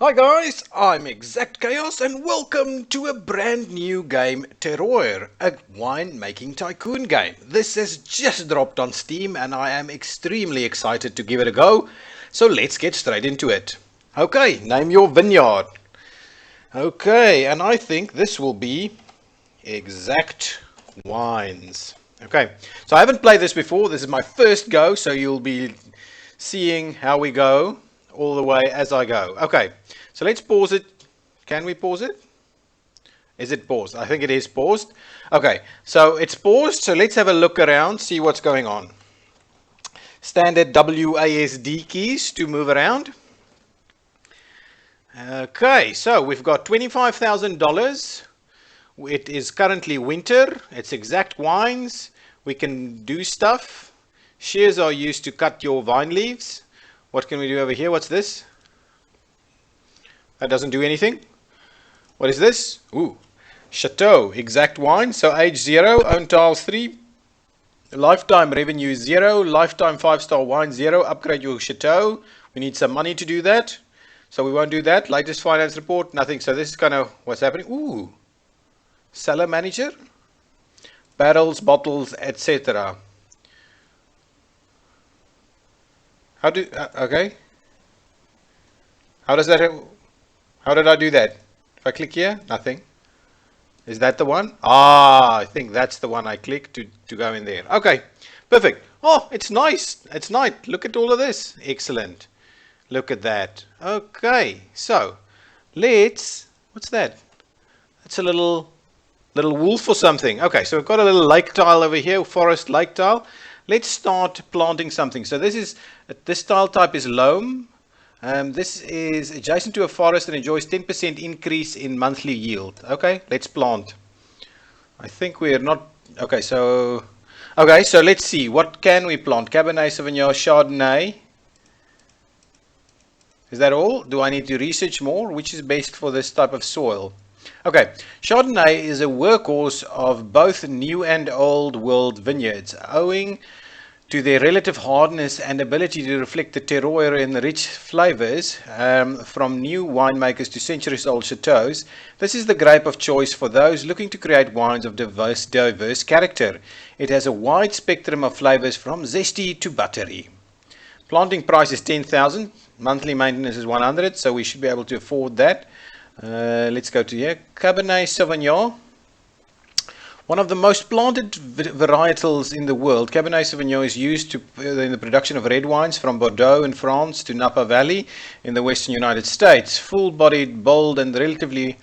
Hi guys, I'm ExactChaos and welcome to a brand new game, Terroir, a wine making tycoon game. This has just dropped on Steam and I am extremely excited to give it a go. So let's get straight into it. Okay, name your vineyard. Okay, and I think this will be Exact Wines. Okay, so I haven't played this before. This is my first go, so you'll be seeing how we go all the way as I go. Okay, so let's pause it. Can we pause it? Is it paused? I think it is paused. Okay, so it's paused. So let's have a look around, see what's going on. Standard WASD keys to move around. Okay, so we've got $25,000. It is currently winter. It's Exact Wines. We can do stuff. Shears are used to cut your vine leaves. What can we do over here? What's this? That doesn't do anything. What is this? Ooh, Chateau, Exact Wine. So age 0, own tiles 3, lifetime revenue 0, lifetime 5-star wine 0. Upgrade your Chateau. We need some money to do that. So we won't do that. Latest finance report, nothing. So this is kind of what's happening. Ooh, cellar manager, barrels, bottles, etc. How do, okay. How does that, how did I do that? If I click here, nothing. Is that the one? Ah, I think that's the one I clicked to go in there. Okay, perfect. Oh, it's nice. It's nice. Look at all of this. Excellent. Look at that. Okay, so let's, what's that? That's a little wolf or something. Okay, so we've got a little lake tile over here, forest lake tile. Let's start planting something. So this tile type is loam. This is adjacent to a forest and enjoys 10% increase in monthly yield. Okay, let's plant. I think we're not, okay, so let's see, what can we plant? Cabernet Sauvignon, Chardonnay. Is that all? Do I need to research more? Which is best for this type of soil? Okay, Chardonnay is a workhorse of both new and old world vineyards, owing to their relative hardness and ability to reflect the terroir and the rich flavors from new winemakers to centuries-old chateaus. This is the grape of choice for those looking to create wines of diverse character. It has a wide spectrum of flavors from zesty to buttery. Planting price is 10,000. Monthly maintenance is 100, so we should be able to afford that. Let's go to here. Cabernet Sauvignon. One of the most planted varietals in the world, Cabernet Sauvignon is used in the production of red wines from Bordeaux in France to Napa Valley in the western United States. Full-bodied, bold, and relatively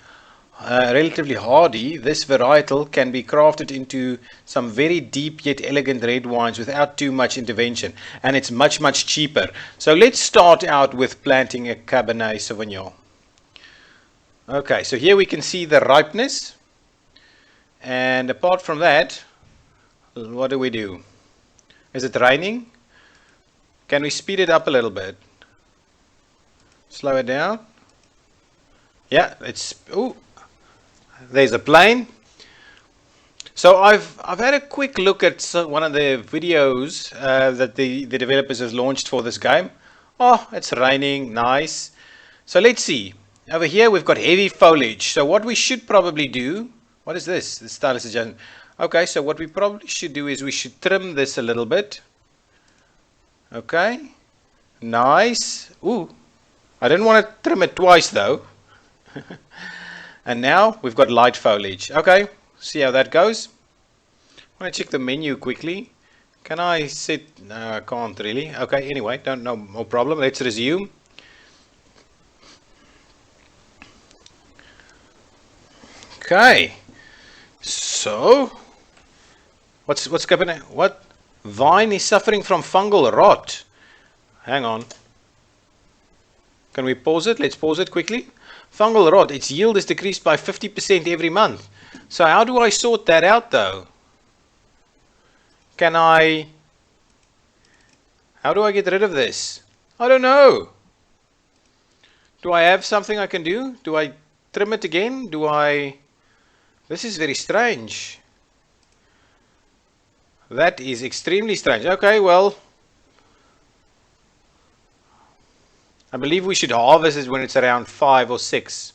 hardy, this varietal can be crafted into some very deep yet elegant red wines without too much intervention, and it's much cheaper. So let's start out with planting a Cabernet Sauvignon. Okay, so here we can see the ripeness. And apart from that, what do we do? Is it raining? Can we speed it up a little bit? Slow it down. Yeah, it's, ooh, there's a plane. So I've had a quick look at one of the videos that the developers has launched for this game. Oh, it's raining, nice. So let's see. Over here we've got heavy foliage. So what we should probably do, what is this? The stylus adjustment. Okay, so what we probably should do is we should trim this a little bit. Okay, nice. Ooh, I didn't want to trim it twice though. And now we've got light foliage. Okay, see how that goes. I want to check the menu quickly. Can I set? No, I can't really. Okay, anyway, no problem. Let's resume. Okay. So, what's happening? What? Vine is suffering from fungal rot. Hang on. Can we pause it? Let's pause it quickly. Fungal rot. Its yield is decreased by 50% every month. So how do I sort that out though? How do I get rid of this? I don't know. Do I have something I can do? Do I trim it again? This is very strange. That is extremely strange. Okay, well, I believe we should harvest it when it's around 5 or 6.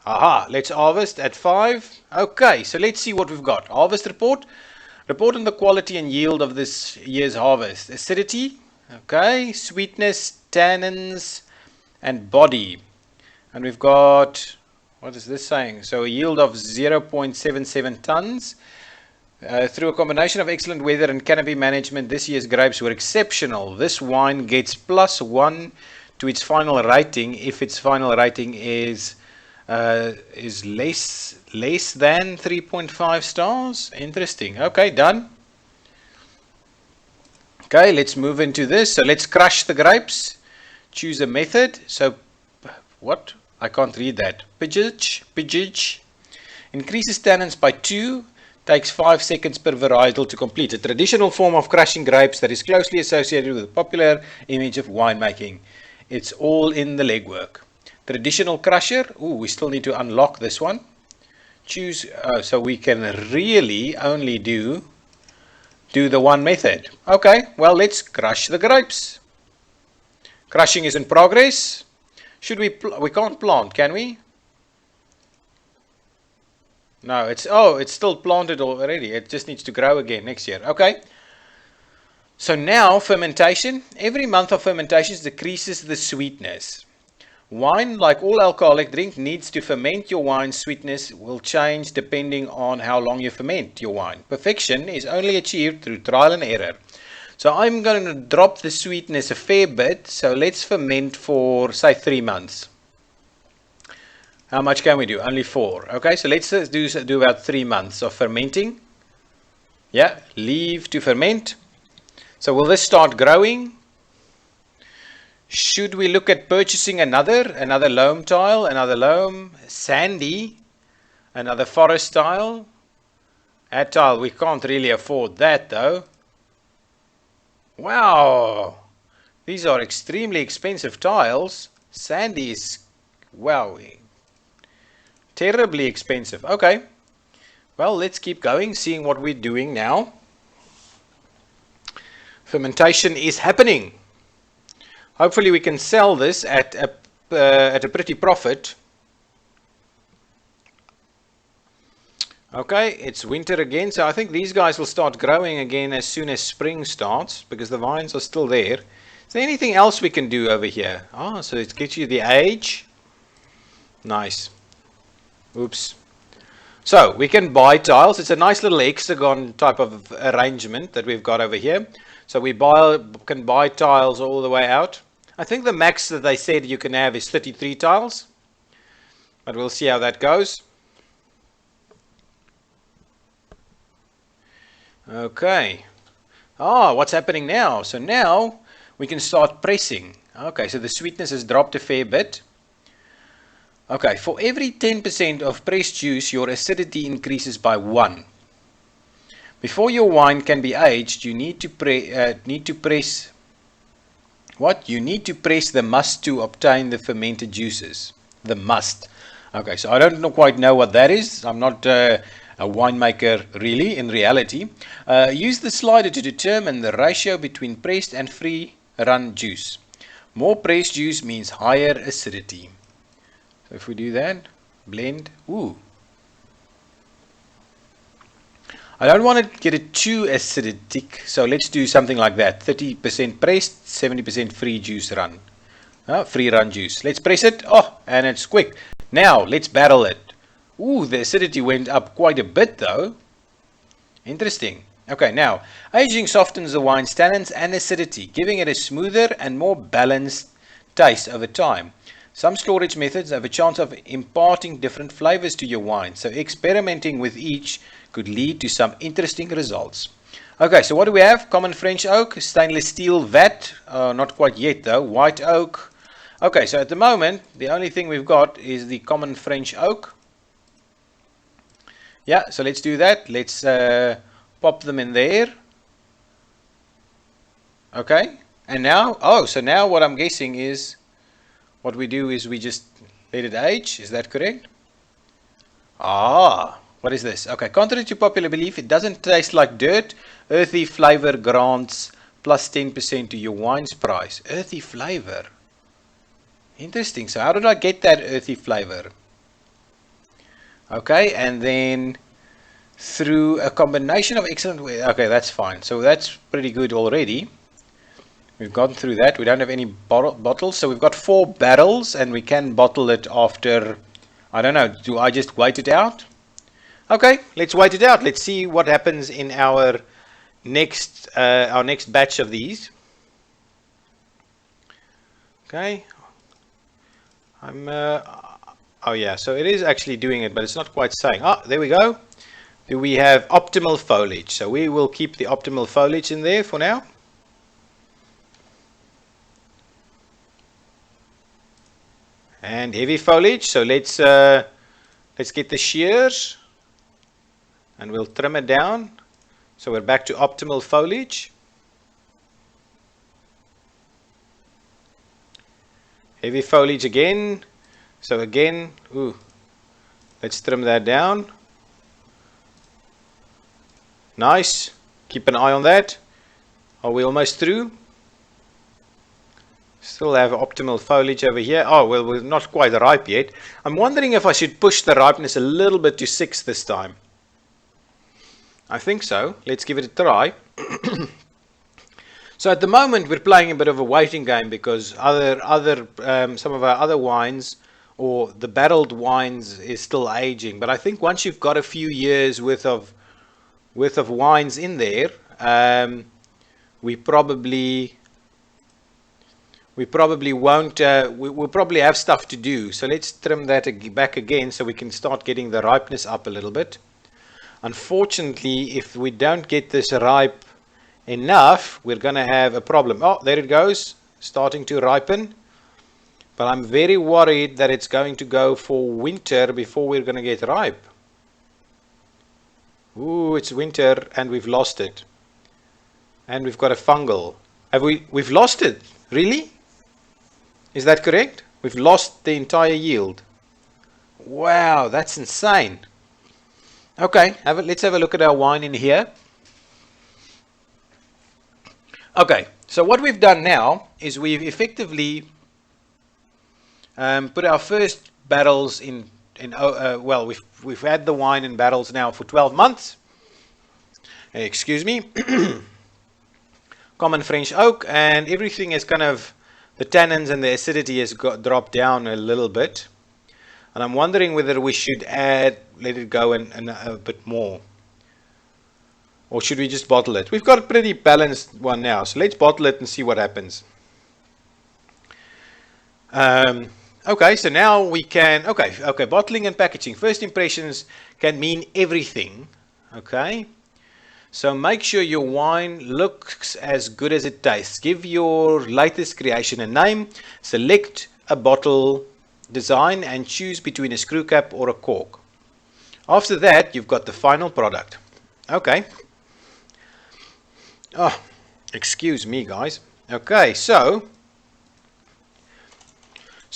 Aha, let's harvest at 5. Okay, so let's see what we've got. Harvest report. Report on the quality and yield of this year's harvest. Acidity, okay, sweetness, tannins, and body. And we've got, what is this saying? So a yield of 0.77 tons. Through a combination of excellent weather and canopy management, this year's grapes were exceptional. This wine gets +1 to its final rating if its final rating is less than 3.5 stars. Interesting. Okay, done. Okay, let's move into this. So let's crush the grapes. Choose a method. So what? I can't read that. Pidgage. Increases tannins by 2. Takes 5 seconds per varietal to complete. A traditional form of crushing grapes that is closely associated with the popular image of winemaking. It's all in the legwork. Traditional crusher. Ooh, we still need to unlock this one. Choose, so we can really only do the one method. Okay, well, let's crush the grapes. Crushing is in progress. Should we can't plant, can we? No, it's still planted already. It just needs to grow again next year. Okay. So now fermentation. Every month of fermentation decreases the sweetness. Wine, like all alcoholic drink, needs to ferment. Your wine's sweetness will change depending on how long you ferment your wine. Perfection is only achieved through trial and error. So I'm going to drop the sweetness a fair bit. So let's ferment for, say, 3 months. How much can we do? Only 4. Okay, so let's do about 3 months of fermenting. Yeah, leave to ferment. So will this start growing? Should we look at purchasing another loam tile, another loam, sandy, another forest tile? That tile, we can't really afford that though. Wow, these are extremely expensive tiles. Sandy is, wow, terribly expensive. Okay, well, let's keep going, seeing what we're doing now. Fermentation is happening. Hopefully we can sell this at a pretty profit. Okay, it's winter again, so I think these guys will start growing again as soon as spring starts, because the vines are still there. Is there anything else we can do over here? Ah, so it gets you the age. Nice. Oops. So we can buy tiles. It's a nice little hexagon type of arrangement that we've got over here. So we can buy tiles all the way out. I think the max that they said you can have is 33 tiles, but we'll see how that goes. Okay. Ah, what's happening now? So now we can start pressing. Okay, so the sweetness has dropped a fair bit. Okay, for every 10% of pressed juice, your acidity increases by 1. Before your wine can be aged, you need to press. What? You need to press the must to obtain the fermented juices. The must. Okay, so I don't quite know what that is. I'm not a winemaker really, in reality. Use the slider to determine the ratio between pressed and free run juice. More pressed juice means higher acidity. So if we do that, blend. Ooh. I don't want to get it too acidic, so let's do something like that. 30% pressed, 70% free juice run. Free run juice. Let's press it. Oh, and it's quick. Now, let's barrel it. Ooh, the acidity went up quite a bit though. Interesting. Okay, now, aging softens the wine's tannins and acidity, giving it a smoother and more balanced taste over time. Some storage methods have a chance of imparting different flavors to your wine, so experimenting with each could lead to some interesting results. Okay, so what do we have? Common French oak, stainless steel vat, not quite yet though, white oak. Okay, so at the moment, the only thing we've got is the common French oak. Yeah, so let's do that. Let's pop them in there. Okay, and now, oh, so now what I'm guessing is, what we do is we just let it age. Is that correct? Ah, what is this? Okay, contrary to popular belief, it doesn't taste like dirt. Earthy flavor grants plus 10% to your wine's price. Earthy flavor. Interesting. So how did I get that earthy flavor? Okay, and then through a combination of excellent. Okay, that's fine. So that's pretty good already. We've gone through that. We don't have any bottles, so we've got 4 barrels, and we can bottle it after. I don't know. Do I just wait it out? Okay, let's wait it out. Let's see what happens in our next batch of these. Okay. Oh yeah, so it is actually doing it, but it's not quite saying. Ah, there we go. We have optimal foliage. So we will keep the optimal foliage in there for now. And heavy foliage. So let's get the shears and we'll trim it down. So we're back to optimal foliage. Heavy foliage again. So again, let's trim that down. Nice. Keep an eye on that. Are we almost through? Still have optimal foliage over here. Oh, well, we're not quite ripe yet. I'm wondering if I should push the ripeness a little bit to 6 this time. I think so. Let's give it a try. So at the moment we're playing a bit of a waiting game because some of our other wines or the barreled wines is still aging. But I think once you've got a few years worth of wines in there, we probably won't. We'll probably have stuff to do. So let's trim that back again so we can start getting the ripeness up a little bit. Unfortunately, if we don't get this ripe enough, we're going to have a problem. Oh, there it goes, starting to ripen. But I'm very worried that it's going to go for winter before we're going to get ripe. Ooh, it's winter and we've lost it. And we've got a fungal. We've lost it? Really? Is that correct? We've lost the entire yield. Wow, that's insane. Okay, let's have a look at our wine in here. Okay, so what we've done now is we've effectively put our first barrels in. Well, we've had the wine in barrels now for 12 months. Excuse me. Common French oak, and everything is kind of, the tannins and the acidity has dropped down a little bit. And I'm wondering whether we should let it go and a bit more. Or should we just bottle it? We've got a pretty balanced one now, so let's bottle it and see what happens. Okay, so now we can, okay, bottling and packaging. First impressions can mean everything, okay? So make sure your wine looks as good as it tastes. Give your latest creation a name, select a bottle design and choose between a screw cap or a cork. After that, you've got the final product. Okay. Oh, excuse me, guys. Okay, so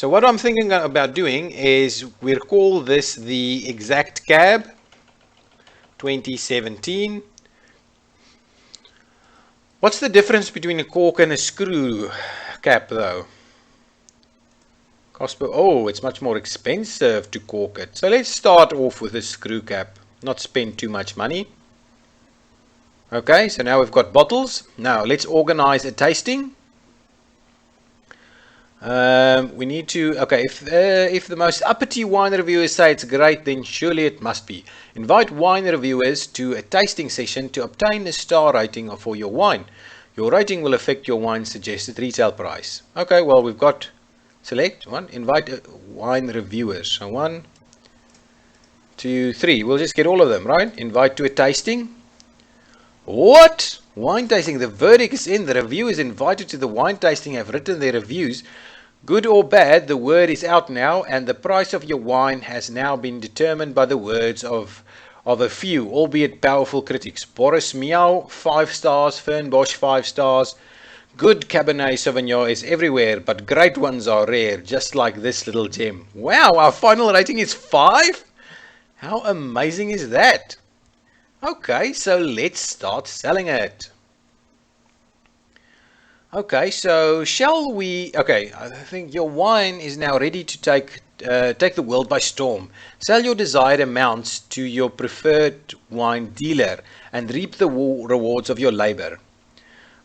what I'm thinking about doing is we'll call this the ExactChaos 2017. What's the difference between a cork and a screw cap, though? Oh, it's much more expensive to cork it. So let's start off with a screw cap, not spend too much money. Okay, so now we've got bottles. Now let's organize a tasting. We need to, okay, if the most uppity wine reviewers say it's great, then surely it must be. Invite wine reviewers to a tasting session to obtain a star rating for your wine. Your rating will affect your wine's suggested retail price. Okay, well, we've got select one, invite wine reviewers. So 1, 2, 3. We'll just get all of them, right? Invite to a tasting. What? Wine tasting. The verdict is in. The reviewers invited to the wine tasting have written their reviews. Good or bad, the word is out now, and the price of your wine has now been determined by the words of a few, albeit powerful critics. Boris Meow, 5 stars. Fernbosch, 5 stars. Good Cabernet Sauvignon is everywhere, but great ones are rare, just like this little gem. Wow, our final rating is 5? How amazing is that? Okay, so let's start selling it. Okay, so shall we? Okay, I think your wine is now ready to take the world by storm. Sell your desired amounts to your preferred wine dealer and reap the rewards of your labor.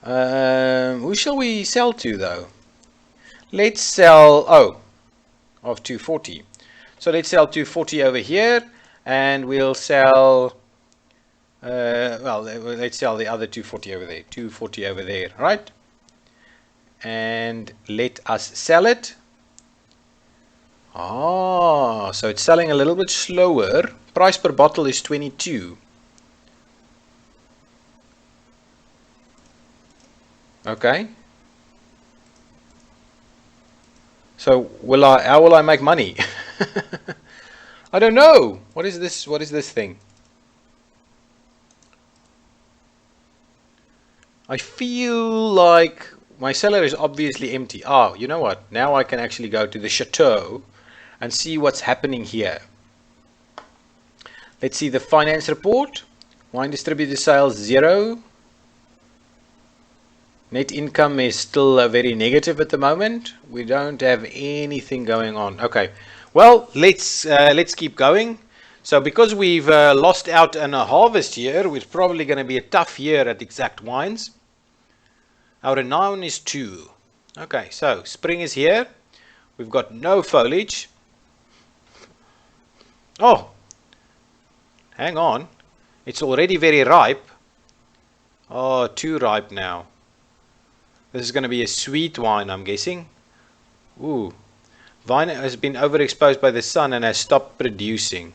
Who shall we sell to though? Let's sell. Oh, of 240. So let's sell 240 over here, and we'll sell. Well, let's sell the other 240 over there. 240 over there, right? And let us sell it. Ah, so it's selling a little bit slower. Price per bottle is 22. Okay. So how will I make money? I don't know. What is this? What is this thing? I feel like my cellar is obviously empty. Ah, you know what? Now I can actually go to the chateau and see what's happening here. Let's see the finance report. Wine distributor sales 0. Net income is still very negative at the moment. We don't have anything going on. Okay, well, let's keep going. So because we've lost out on a harvest year, it's probably going to be a tough year at Exact Wines. Our renown is 2. Okay, so spring is here. We've got no foliage. Oh, hang on. It's already very ripe. Oh, too ripe now. This is going to be a sweet wine, I'm guessing. Ooh. Vine has been overexposed by the sun and has stopped producing.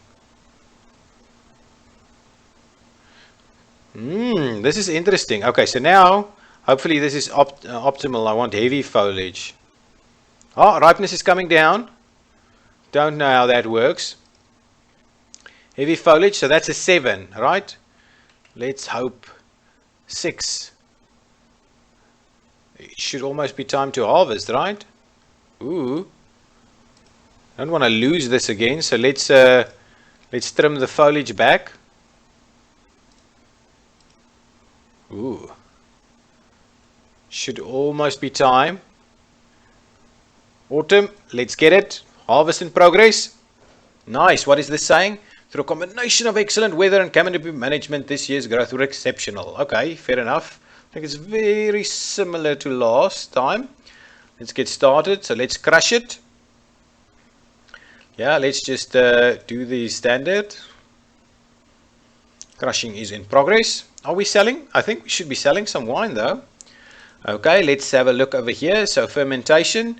This is interesting. Okay, so now, hopefully this is optimal. I want heavy foliage. Oh, ripeness is coming down. Don't know how that works. Heavy foliage, so that's a 7, right? Let's hope 6. It should almost be time to harvest, right? Ooh. Don't want to lose this again, so let's trim the foliage back. Ooh. Should almost be time. Autumn, let's get it. Harvest in progress. Nice. What is this saying? Through a combination of excellent weather and canopy management, this year's growth were exceptional. Okay, fair enough. I think it's very similar to last time. Let's get started. So let's crush it. Yeah, let's just do the standard. Crushing is in progress. Are we selling? I think we should be selling some wine though. Okay, let's have a look over here. So fermentation.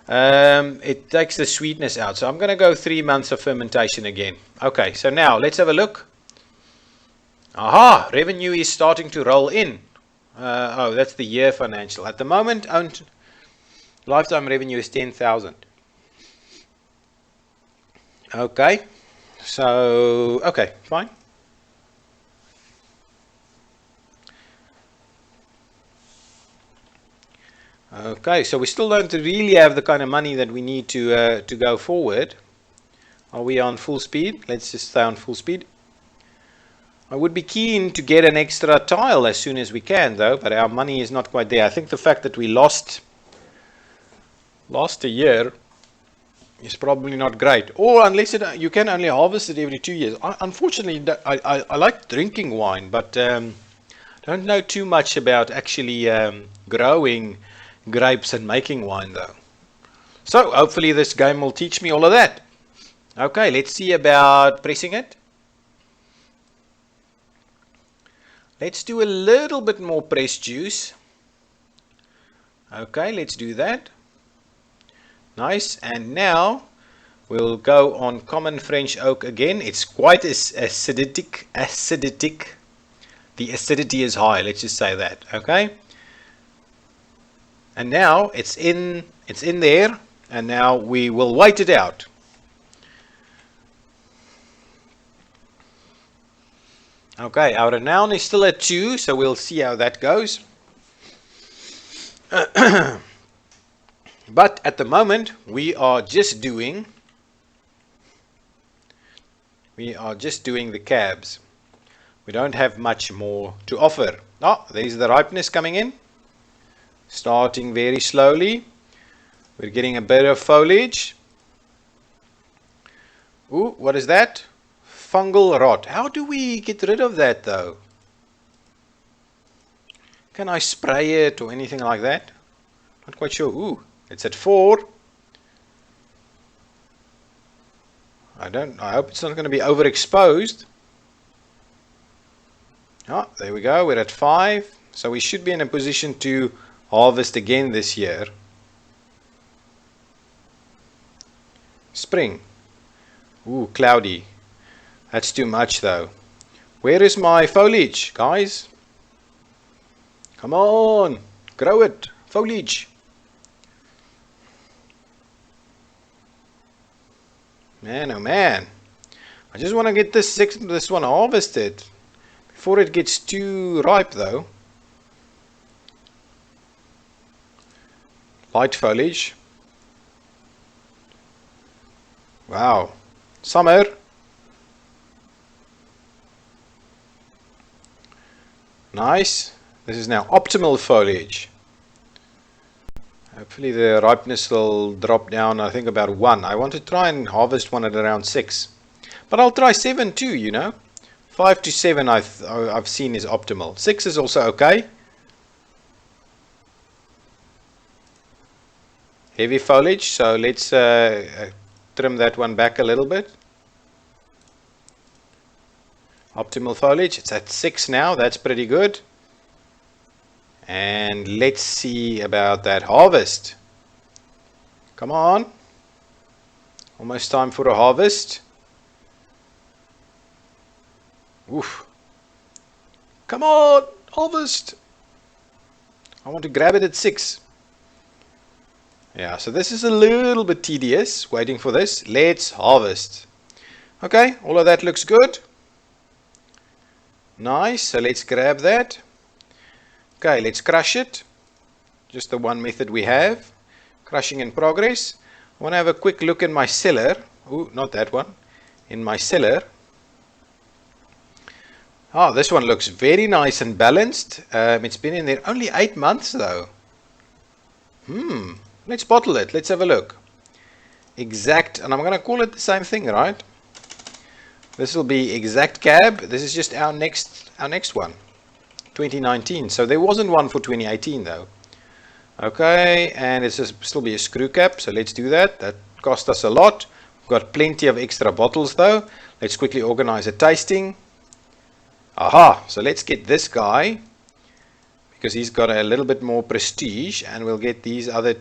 It takes the sweetness out. So I'm going to go 3 months of fermentation again. Okay, so now let's have a look. Aha, revenue is starting to roll in. Oh, that's the year financial. At the moment, lifetime revenue is 10,000. Okay, so, okay, fine. Okay, so we still don't really have the kind of money that we need to go forward. Are we on full speed? Let's just stay on full speed. I would be keen to get an extra tile as soon as we can, though, but our money is not quite there. I think the fact that we lost a year is probably not great. Or unless you can only harvest it every 2 years. Unfortunately, I like drinking wine, but don't know too much about actually growing grapes and making wine though. So hopefully this game will teach me all of that. Okay, let's see about pressing it. Let's do a little bit more press juice. Okay, let's do that. Nice, and now we'll go on common French oak again. It's quite acidic. The acidity is high, let's just say that. Okay. And now it's in there, and now we will wait it out. Okay, our renown is still at 2, so we'll see how that goes. But at the moment, we are just doing the cabs. We don't have much more to offer. Oh, there's the ripeness coming in. Starting very slowly. We're getting a bit of foliage. Ooh, what is that? Fungal rot. How do we get rid of that though? Can I spray it or anything like that? Not quite sure. Ooh, it's at 4. I hope it's not going to be overexposed. Oh, there we go. We're at 5. So we should be in a position to harvest again this year. Spring. Ooh, cloudy. That's too much though. Where is my foliage, guys? Come on, grow it. Foliage. Man, oh man. I just want to get this one harvested before it gets too ripe though. Light foliage. Wow. Summer. Nice. This is now optimal foliage. Hopefully the ripeness will drop down, I think about 1. I want to try and harvest one at around 6. But I'll try 7 too, you know. 5 to 7 I've seen is optimal. 6 is also okay. Heavy foliage, so let's trim that one back a little bit. Optimal foliage, it's at 6 now, that's pretty good. And let's see about that harvest. Come on. Almost time for a harvest. Oof. Come on, harvest. I want to grab it at 6. Yeah, so this is a little bit tedious, waiting for this. Let's harvest. Okay, all of that looks good. Nice, so let's grab that. Okay, let's crush it. Just the one method we have. Crushing in progress. I want to have a quick look in my cellar. Ooh, not that one. In my cellar. Oh, this one looks very nice and balanced. It's been in there only 8 months though. Let's bottle it. Let's have a look. Exact, and I'm going to call it the same thing, right? This will be ExactChaos. This is just our next one. 2019. So there wasn't one for 2018 though. Okay, and it's still be a screw cap. So let's do that. That cost us a lot. We've got plenty of extra bottles though. Let's quickly organize a tasting. Aha! So let's get this guy because he's got a little bit more prestige, and we'll get these other.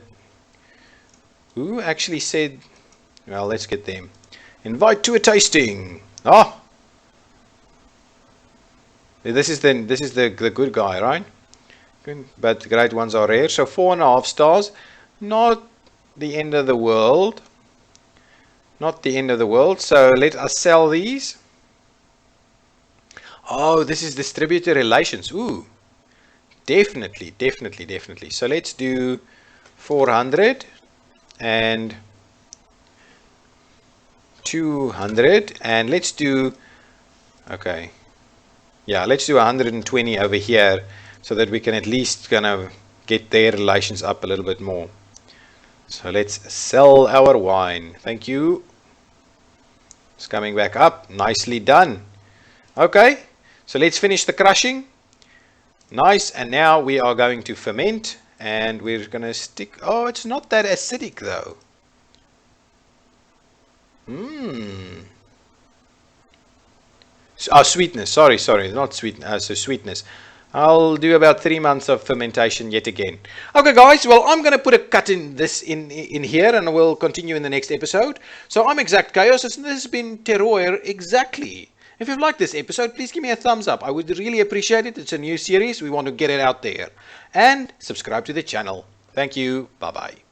Who actually said? Well, let's get them. Invite to a tasting. Ah. This is the good guy, right? Good, but the great ones are rare. So 4.5 stars. Not the end of the world. Not the end of the world. So let us sell these. Oh, this is distributor relations. Ooh. Definitely. So let's do 400 and 200, and let's do, okay. Yeah, let's do 120 over here so that we can at least kind of get their relations up a little bit more. So let's sell our wine. Thank you. It's coming back up. Nicely done. Okay, so let's finish the crushing. Nice, and now we are going to ferment, and we're going to stick. Oh, it's not that acidic though. Oh, sweetness. Sorry, not sweet. So sweetness. I'll do about 3 months of fermentation yet again. Okay, guys. Well, I'm going to put a cut in this in here, and we'll continue in the next episode. So I'm ExactChaos, and this has been Terroir exactly. If you've liked this episode, please give me a thumbs up. I would really appreciate it. It's a new series. We want to get it out there. And subscribe to the channel. Thank you. Bye-bye.